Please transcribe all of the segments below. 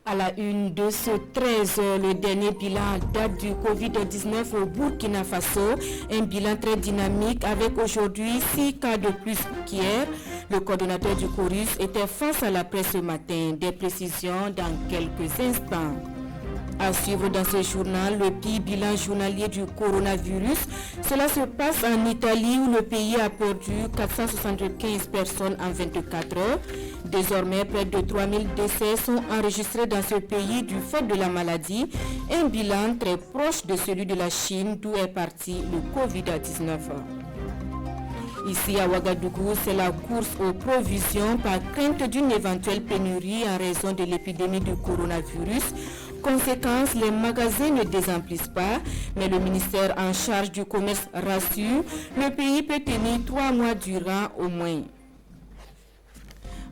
À la une de ce 13, le dernier bilan date du Covid-19 au Burkina Faso. Un bilan très dynamique avec aujourd'hui 6 cas de plus qu'hier. Le coordonnateur du Chorus était face à la presse ce matin. Des précisions dans quelques instants. À suivre dans ce journal, le pire bilan journalier du coronavirus. Cela se passe en Italie où le pays a perdu 475 personnes en 24 heures. Désormais, près de 3000 décès sont enregistrés dans ce pays du fait de la maladie. Un bilan très proche de celui de la Chine d'où est parti le Covid-19. Ici à Ouagadougou, c'est la course aux provisions par crainte d'une éventuelle pénurie en raison de l'épidémie du coronavirus. Conséquence, les magasins ne désemplissent pas, mais le ministère en charge du commerce rassure, le pays peut tenir 3 mois durant au moins.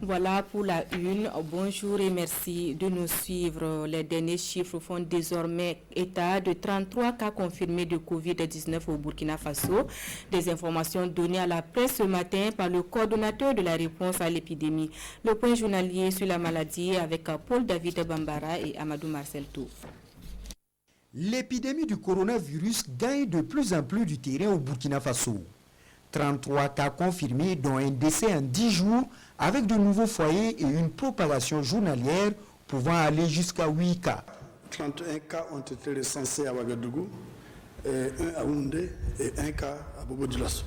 Voilà pour la une. Bonjour et merci de nous suivre. Les derniers chiffres font désormais état de 33 cas confirmés de Covid-19 au Burkina Faso. Des informations données à la presse ce matin par le coordonnateur de la réponse à l'épidémie. Le point journalier sur la maladie avec Paul David Bambara et Amadou Marcel Touf. L'épidémie du coronavirus gagne de plus en plus du terrain au Burkina Faso. 33 cas confirmés, dont un décès en 10 jours, avec de nouveaux foyers et une propagation journalière pouvant aller jusqu'à 8 cas. 31 cas ont été recensés à Ouagadougou, 1 à Oundé et 1 cas à Bobo-Dioulasso.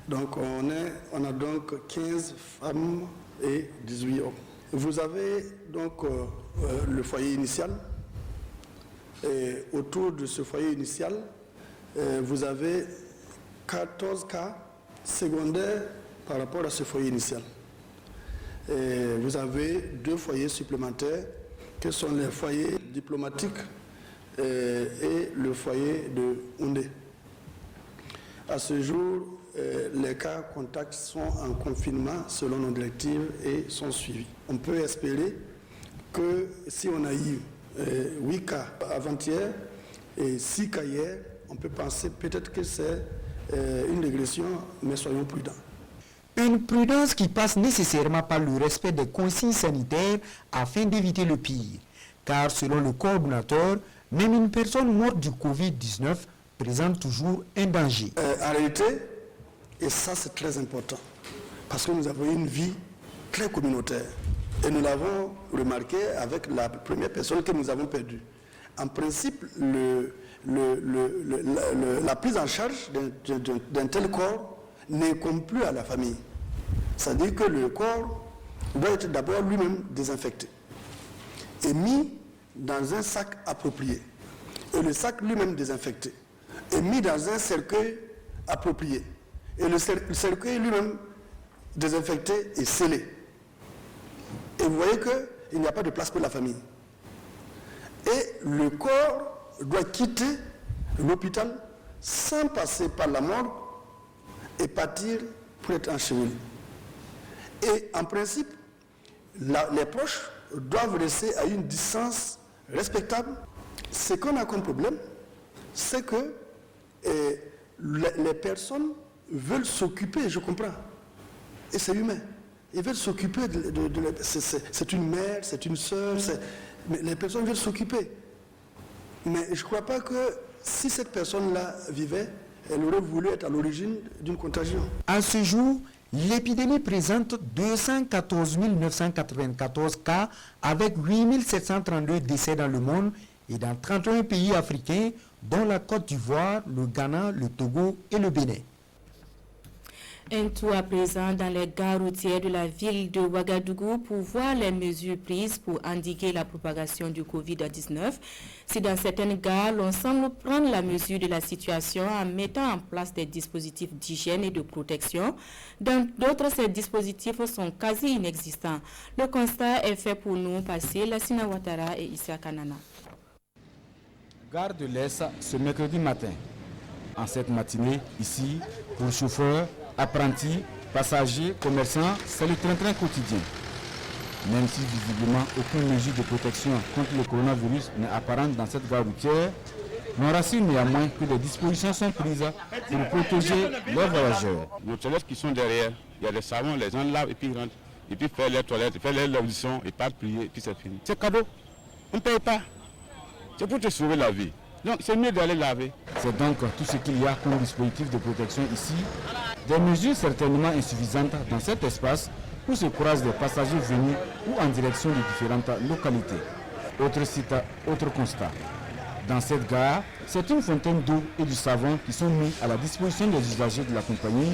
Donc on a donc 15 femmes et 18 hommes. Vous avez donc le foyer initial. Et autour de ce foyer initial, vous avez 14 cas secondaires par rapport à ce foyer initial. Et vous avez 2 foyers supplémentaires que sont les foyers diplomatiques et le foyer de Oundé. À ce jour, les cas contacts sont en confinement selon nos directives et sont suivis. On peut espérer que si on a eu 8 cas avant-hier et 6 cas hier, on peut penser peut-être que c'est une régression, mais soyons prudents. Une prudence qui passe nécessairement par le respect des consignes sanitaires afin d'éviter le pire. Car selon le coordonnateur, même une personne morte du Covid-19 présente toujours un danger. En réalité, et ça c'est très important, parce que nous avons une vie très communautaire. Et nous l'avons remarqué avec la première personne que nous avons perdue. En principe, la prise en charge d'un tel corps n'incombe plus à la famille. C'est-à-dire que le corps doit être d'abord lui-même désinfecté et mis dans un sac approprié. Et le sac lui-même désinfecté est mis dans un cercueil approprié. Et le cercueil lui-même désinfecté est scellé. Et vous voyez qu'il n'y a pas de place pour la famille. Et le corps doit quitter l'hôpital sans passer par la morgue et partir pour être enseveli. Et en principe, les proches doivent rester à une distance respectable. Ce qu'on a comme problème, c'est que les personnes veulent s'occuper, je comprends, et c'est humain. Ils veulent s'occuper c'est une mère, c'est une sœur, mais les personnes veulent s'occuper. Mais je ne crois pas que si cette personne-là vivait, elle aurait voulu être à l'origine d'une contagion. À ce jour, l'épidémie présente 214 994 cas avec 8 732 décès dans le monde et dans 31 pays africains, dont la Côte d'Ivoire, le Ghana, le Togo et le Bénin. Un tour à présent dans les gares routières de la ville de Ouagadougou pour voir les mesures prises pour endiguer la propagation du Covid-19. Si dans certaines gares, l'on semble prendre la mesure de la situation en mettant en place des dispositifs d'hygiène et de protection, dans d'autres, ces dispositifs sont quasi inexistants. Le constat est fait pour nous par Lassina Ouattara et Issa Kanana. Gare de l'Est, ce mercredi matin. En cette matinée, ici, pour chauffeurs, apprentis, passagers, commerçants, c'est le train-train quotidien. Même si visiblement aucune mesure de protection contre le coronavirus n'est apparente dans cette gare routière, on rassure néanmoins que des dispositions sont prises pour protéger leurs voyageurs. Nos toilettes qui sont derrière, il y a des savons, les gens lavent et puis rentrent. et puis faire les toilettes, faire les auditions et pas prier, et puis c'est fini. C'est cadeau. On ne paye pas. C'est pour te sauver la vie. Donc c'est mieux d'aller laver. C'est donc tout ce qu'il y a comme dispositif de protection ici. Des mesures certainement insuffisantes dans cet espace où se croisent des passagers venus ou en direction de différentes localités. Autre site, autre constat. Dans cette gare, c'est une fontaine d'eau et du savon qui sont mis à la disposition des usagers de la compagnie,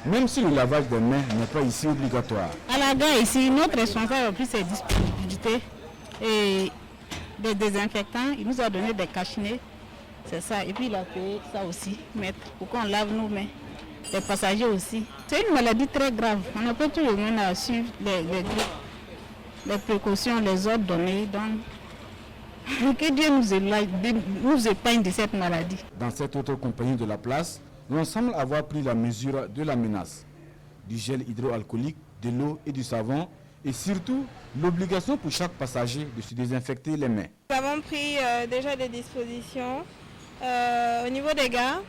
même si le lavage des mains n'est pas ici obligatoire. À la gare ici, notre responsable a pris ses disponibilités et des désinfectants. Il nous a donné des cachinets, c'est ça. Et puis il a payé ça aussi, mettre pour qu'on lave nos mains. Les passagers aussi. C'est une maladie très grave. On n'a pas tout le monde à suivre les précautions, les ordres donnés. Donc, que Dieu nous épargne de cette maladie. Dans cette autre compagnie de la place, l'on semble avoir pris la mesure de la menace. Du gel hydroalcoolique, de l'eau et du savon, et surtout l'obligation pour chaque passager de se désinfecter les mains. Nous avons pris déjà des dispositions au niveau des gares.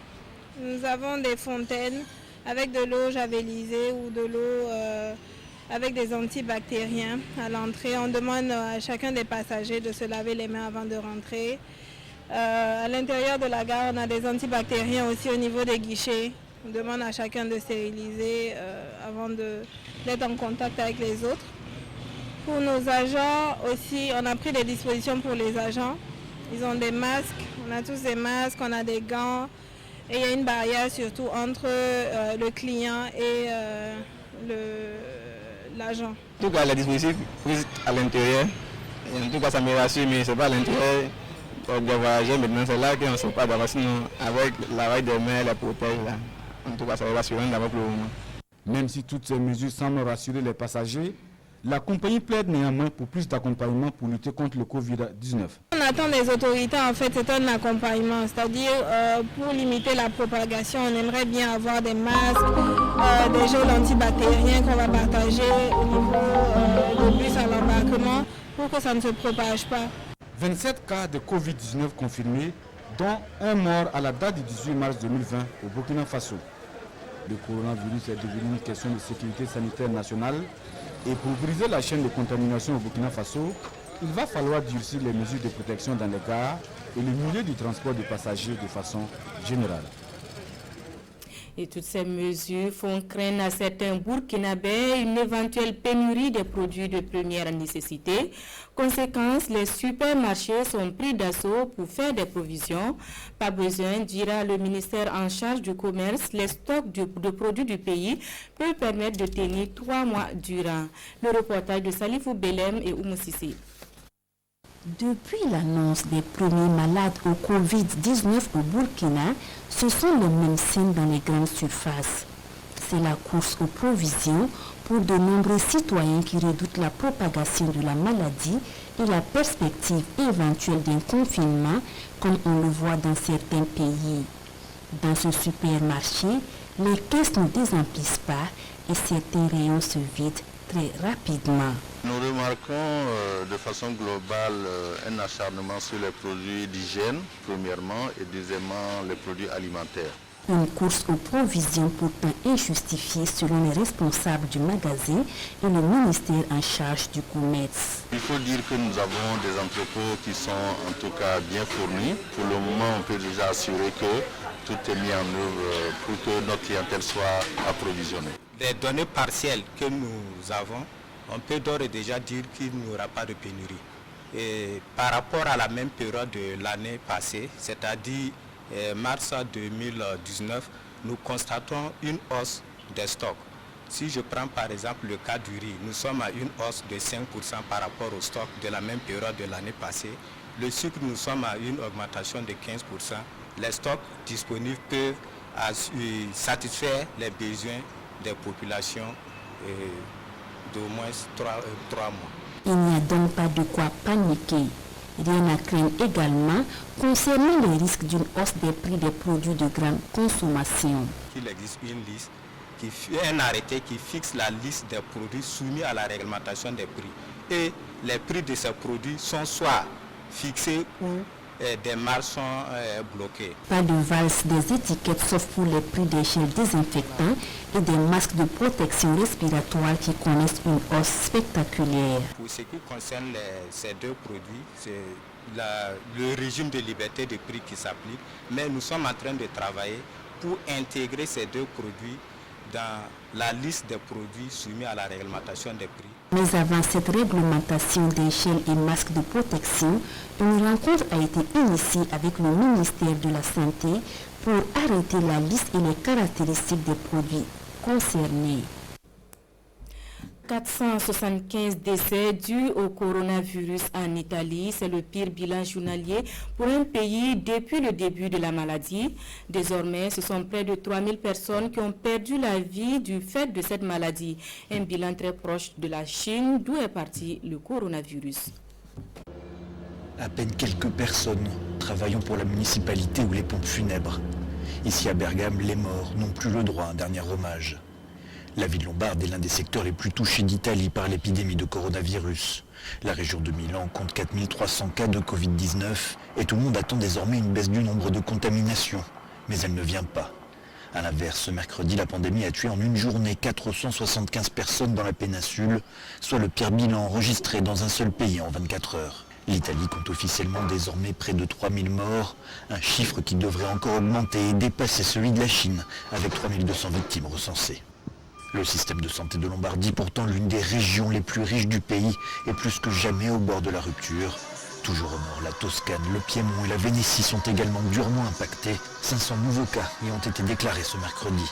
Nous avons des fontaines avec de l'eau javelisée ou de l'eau avec des antibactériens à l'entrée. On demande à chacun des passagers de se laver les mains avant de rentrer. À l'intérieur de la gare, on a des antibactériens aussi au niveau des guichets. On demande à chacun de stériliser avant d'être en contact avec les autres. Pour nos agents aussi, on a pris des dispositions pour les agents. Ils ont des masques, on a tous des masques, on a des gants. Et il y a une barrière surtout entre le client et l'agent. En tout cas, les dispositifs pris à l'intérieur, en tout cas ça me rassure, mais ce n'est pas à l'intérieur des voyageurs. Maintenant c'est là qu'on ne sait pas d'avoir, sinon avec la lavage des mains, les protèges là. En tout cas ça va rassurer d'avoir pour le moment. Même si toutes ces mesures semblent rassurer les passagers, la compagnie plaide néanmoins pour plus d'accompagnement pour lutter contre le Covid-19. On attend des autorités, en fait, c'est un accompagnement, c'est-à-dire pour limiter la propagation, on aimerait bien avoir des masques, des gels antibactériens qu'on va partager au niveau du bus à l'embarquement pour que ça ne se propage pas. 27 cas de Covid-19 confirmés, dont un mort à la date du 18 mars 2020 au Burkina Faso. Le coronavirus est devenu une question de sécurité sanitaire nationale. Et pour briser la chaîne de contamination au Burkina Faso, il va falloir durcir les mesures de protection dans les gares et le milieu du transport de passagers de façon générale. Et toutes ces mesures font craindre à certains Burkinabés une éventuelle pénurie des produits de première nécessité. Conséquence, les supermarchés sont pris d'assaut pour faire des provisions. Pas besoin, dira le ministère en charge du commerce, les stocks de produits du pays peuvent permettre de tenir 3 mois durant. Le reportage de Salifou Belem et Oumou Sissé. Depuis l'annonce des premiers malades au Covid-19 au Burkina, ce sont les mêmes signes dans les grandes surfaces. C'est la course aux provisions pour de nombreux citoyens qui redoutent la propagation de la maladie et la perspective éventuelle d'un confinement, comme on le voit dans certains pays. Dans ce supermarché, les caisses ne désemplissent pas et certains rayons se vident très rapidement. Nous remarquons de façon globale un acharnement sur les produits d'hygiène, premièrement, et deuxièmement les produits alimentaires. Une course aux provisions pourtant injustifiée selon les responsables du magasin et le ministère en charge du commerce. Il faut dire que nous avons des entrepôts qui sont en tout cas bien fournis. Pour le moment, on peut déjà assurer que tout est mis en œuvre pour que notre clientèle soit approvisionnée. Les données partielles que nous avons, on peut d'ores et déjà dire qu'il n'y aura pas de pénurie. Et par rapport à la même période de l'année passée, c'est-à-dire mars 2019, nous constatons une hausse des stocks. Si je prends par exemple le cas du riz, nous sommes à une hausse de 5% par rapport au stock de la même période de l'année passée. Le sucre, nous sommes à une augmentation de 15%. Les stocks disponibles peuvent satisfaire les besoins des populations d'au moins 3 mois. Il n'y a donc pas de quoi paniquer. Rien à craindre également concernant les risques d'une hausse des prix des produits de grande consommation. Il existe une liste, un arrêté qui fixe la liste des produits soumis à la réglementation des prix. Et les prix de ces produits sont soit fixés ou des marges sont bloquées. Pas de valse des étiquettes sauf pour les prix des gels désinfectants et des masques de protection respiratoire qui connaissent une hausse spectaculaire. Pour ce qui concerne ces deux produits, c'est le régime de liberté de prix qui s'applique, mais nous sommes en train de travailler pour intégrer ces deux produits dans la liste des produits soumis à la réglementation des prix. Mais avant cette réglementation des gels et masques de protection, une rencontre a été initiée avec le ministère de la Santé pour arrêter la liste et les caractéristiques des produits concernés. 475 décès dus au coronavirus en Italie, c'est le pire bilan journalier pour un pays depuis le début de la maladie. Désormais, ce sont près de 3000 personnes qui ont perdu la vie du fait de cette maladie. Un bilan très proche de la Chine, d'où est parti le coronavirus. À peine quelques personnes travaillant pour la municipalité ou les pompes funèbres. Ici à Bergame, les morts n'ont plus le droit à un dernier hommage. La ville lombarde est l'un des secteurs les plus touchés d'Italie par l'épidémie de coronavirus. La région de Milan compte 4300 cas de Covid-19 et tout le monde attend désormais une baisse du nombre de contaminations. Mais elle ne vient pas. A l'inverse, ce mercredi, la pandémie a tué en une journée 475 personnes dans la péninsule, soit le pire bilan enregistré dans un seul pays en 24 heures. L'Italie compte officiellement désormais près de 3000 morts, un chiffre qui devrait encore augmenter et dépasser celui de la Chine, avec 3200 victimes recensées. Le système de santé de Lombardie, pourtant l'une des régions les plus riches du pays, est plus que jamais au bord de la rupture. Toujours au nord, la Toscane, le Piémont et la Vénétie sont également durement impactés. 500 nouveaux cas y ont été déclarés ce mercredi.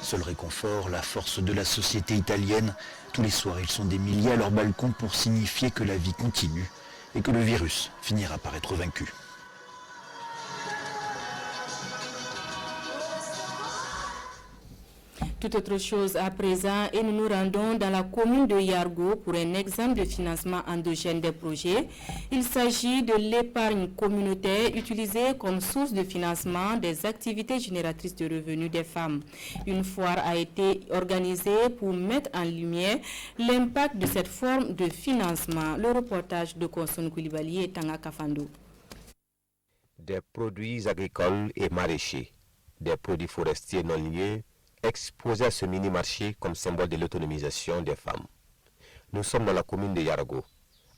Seul réconfort, la force de la société italienne. Tous les soirs, ils sont des milliers à leur balcon pour signifier que la vie continue et que le virus finira par être vaincu. Tout autre chose à présent et nous nous rendons dans la commune de Yargo pour un exemple de financement endogène des projets. Il s'agit de l'épargne communautaire utilisée comme source de financement des activités génératrices de revenus des femmes. Une foire a été organisée pour mettre en lumière l'impact de cette forme de financement. Le reportage de Konson Koulibaly et Tanga Kafando. Des produits agricoles et maraîchers, des produits forestiers non liés, exposés à ce mini-marché comme symbole de l'autonomisation des femmes. Nous sommes dans la commune de Yargo,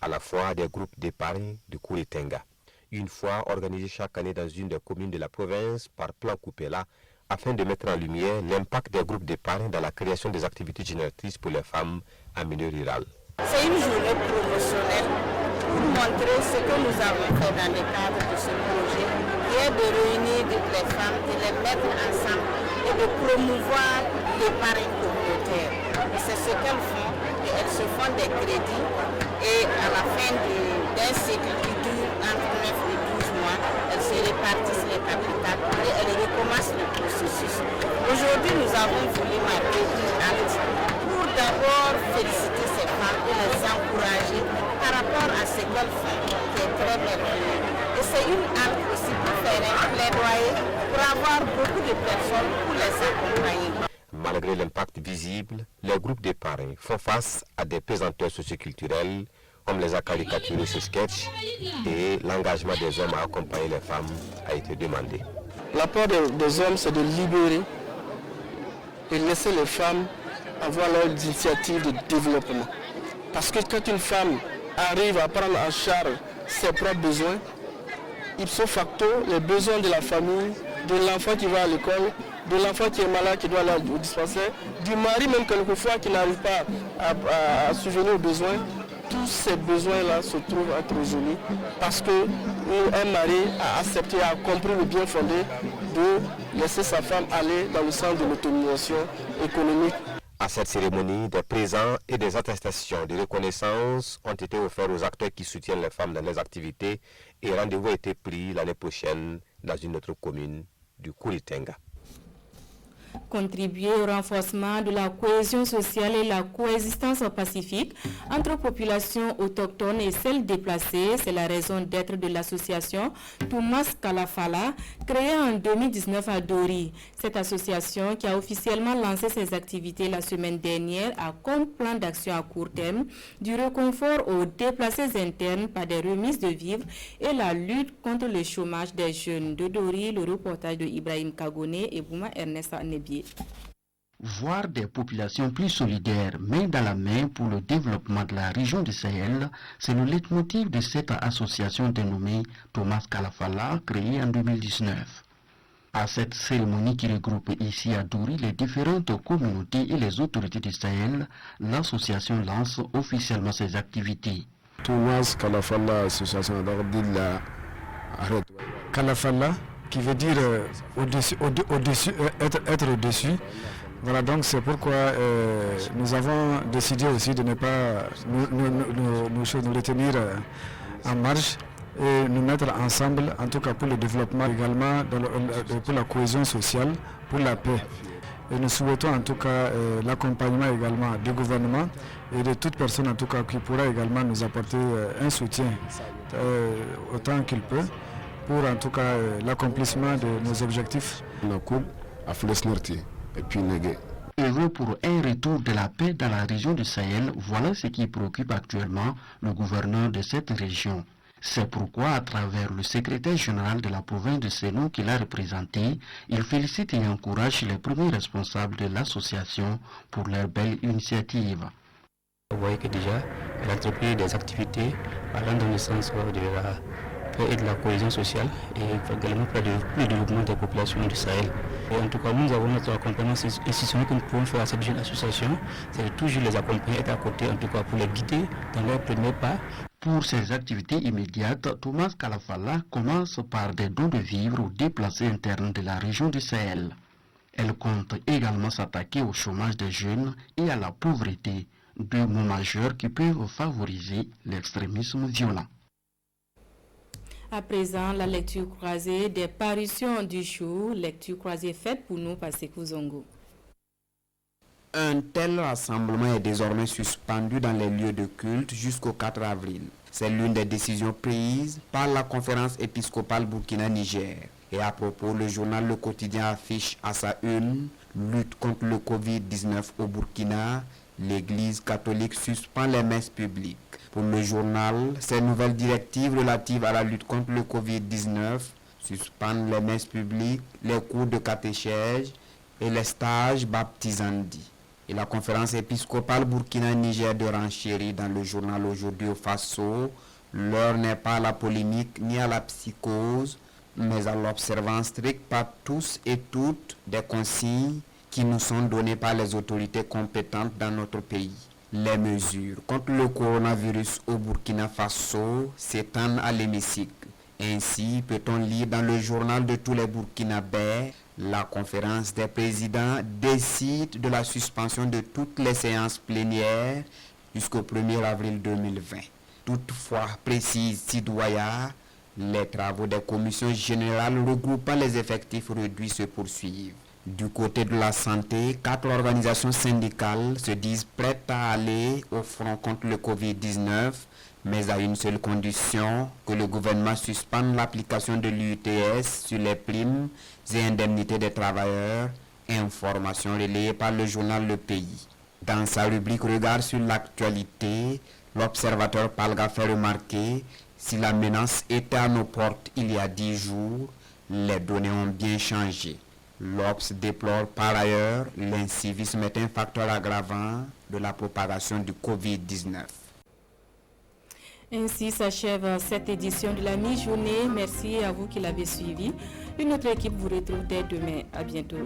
à la fois des groupes d'épargne de Kouritenga. Une fois organisée chaque année dans une des communes de la province par Plan Coupela, afin de mettre en lumière l'impact des groupes d'épargne dans la création des activités génératrices pour les femmes en milieu rural. C'est une journée promotionnelle pour montrer ce que nous avons fait dans le cadre de ce projet, qui est de réunir toutes les femmes, de les mettre ensemble et de promouvoir l'épargne communautaire. Et c'est ce qu'elles font, et elles se font des crédits et à la fin d'un cycle qui dure entre 9 et 12 mois, elles se répartissent les capitales et elles recommencent le processus. Aujourd'hui, nous avons voulu marquer une acte pour d'abord féliciter ces femmes et les encourager par rapport à ce qu'elles font, qui est très merveilleux. Et c'est une acte aussi pour faire un plaidoyer pour avoir beaucoup de personnes pour les accompagner. Malgré l'impact visible, les groupes d'épargne font face à des pesanteurs socioculturelles. Comme les a caricaturés ce sketch, et l'engagement des hommes à accompagner les femmes a été demandé. L'apport des hommes, c'est de libérer et laisser les femmes avoir leur initiative de développement. Parce que quand une femme arrive à prendre en charge ses propres besoins, ipso facto, les besoins de la famille, de l'enfant qui va à l'école, de l'enfant qui est malade, qui doit aller au dispensaire, du mari même quelquefois qui n'arrive pas à subvenir aux besoins, tous ces besoins-là se trouvent à être résolus parce qu'un mari a accepté, a compris le bien fondé de laisser sa femme aller dans le sens de l'autonomisation économique. À cette cérémonie, des présents et des attestations de reconnaissance ont été offerts aux acteurs qui soutiennent les femmes dans leurs activités et rendez-vous a été pris l'année prochaine dans une autre commune du Kouritenga. Contribuer au renforcement de la cohésion sociale et la coexistence pacifique entre populations autochtones et celles déplacées, c'est la raison d'être de l'association Thomas Kalafala, créée en 2019 à Dori. Cette association, qui a officiellement lancé ses activités la semaine dernière, a comme plan d'action à court terme du réconfort aux déplacés internes par des remises de vivres et la lutte contre le chômage des jeunes. De Dori, le reportage de Ibrahim Kagone et Bouma Ernest Nebier. Voir des populations plus solidaires, main dans la main pour le développement de la région du Sahel, c'est le leitmotiv de cette association dénommée Thomas Kalafala, créée en 2019. À cette cérémonie qui regroupe ici à Dori les différentes communautés et les autorités du Sahel, l'association lance officiellement ses activités. Thomas Kalafala, association d'Ardilla Kalafala, qui veut dire au-dessus, être au-dessus. Voilà, donc c'est pourquoi nous avons décidé aussi de ne pas nous retenir en marge et nous mettre ensemble, en tout cas pour le développement également, pour la cohésion sociale, pour la paix. Et nous souhaitons en tout cas l'accompagnement également du gouvernement et de toute personne en tout cas qui pourra également nous apporter un soutien autant qu'il peut pour en tout cas l'accomplissement de nos objectifs. Heureux pour un retour de la paix dans la région du Sahel, voilà ce qui préoccupe actuellement le gouverneur de cette région. C'est pourquoi, à travers le secrétaire général de la province de Sénou qu'il a représenté, il félicite et encourage les premiers responsables de l'association pour leur belle initiative. Vous voyez que déjà, elle a entrepris des activités allant dans le sens de la paix et de la cohésion sociale et également pour le développement des populations du Sahel. Et en tout cas, nous avons notre accompagnement institutionnel que nous pouvons faire à cette jeune association, c'est de toujours les accompagner, être à côté, en tout cas pour les guider dans leurs premiers pas. Pour ces activités immédiates, Thomas Kalafala commence par des dons de vivres aux déplacés internes de la région du Sahel. Elle compte également s'attaquer au chômage des jeunes et à la pauvreté, deux mots majeurs qui peuvent favoriser l'extrémisme violent. À présent, la lecture croisée des parutions du jour, lecture croisée faite pour nous par Sekou Zongo. Un tel rassemblement est désormais suspendu dans les lieux de culte jusqu'au 4 avril. C'est l'une des décisions prises par la conférence épiscopale Burkina-Niger. Et à propos, le journal Le Quotidien affiche à sa une « Lutte contre le Covid-19 au Burkina ». L'Église catholique suspend les messes publiques. Pour le journal, ces nouvelles directives relatives à la lutte contre le Covid-19 suspendent les messes publiques, les cours de catéchèse et les stages baptisandi. Et la conférence épiscopale Burkina-Niger de renchérit dans le journal Aujourd'hui au Faso, l'heure n'est pas à la polémique ni à la psychose, mais à l'observance stricte par tous et toutes des consignes qui nous sont données par les autorités compétentes dans notre pays. Les mesures contre le coronavirus au Burkina Faso s'étendent à l'hémicycle. Ainsi, peut-on lire dans le journal de tous les Burkinabés, la conférence des présidents décide de la suspension de toutes les séances plénières jusqu'au 1er avril 2020. Toutefois, précise Sidouaya, les travaux des commissions générales regroupant les effectifs réduits se poursuivent. Du côté de la santé, 4 organisations syndicales se disent prêtes à aller au front contre le Covid-19, mais à une seule condition, que le gouvernement suspende l'application de l'UTS sur les primes et indemnités des travailleurs, information relayée par le journal Le Pays. Dans sa rubrique Regard sur l'actualité, l'observateur Palga fait remarquer, si la menace était à nos portes il y a 10 jours, les données ont bien changé. L'Obs déplore par ailleurs l'incivisme est un facteur aggravant de la propagation du Covid-19. Ainsi s'achève cette édition de la mi-journée. Merci à vous qui l'avez suivi. Une autre équipe vous retrouve dès demain. À bientôt.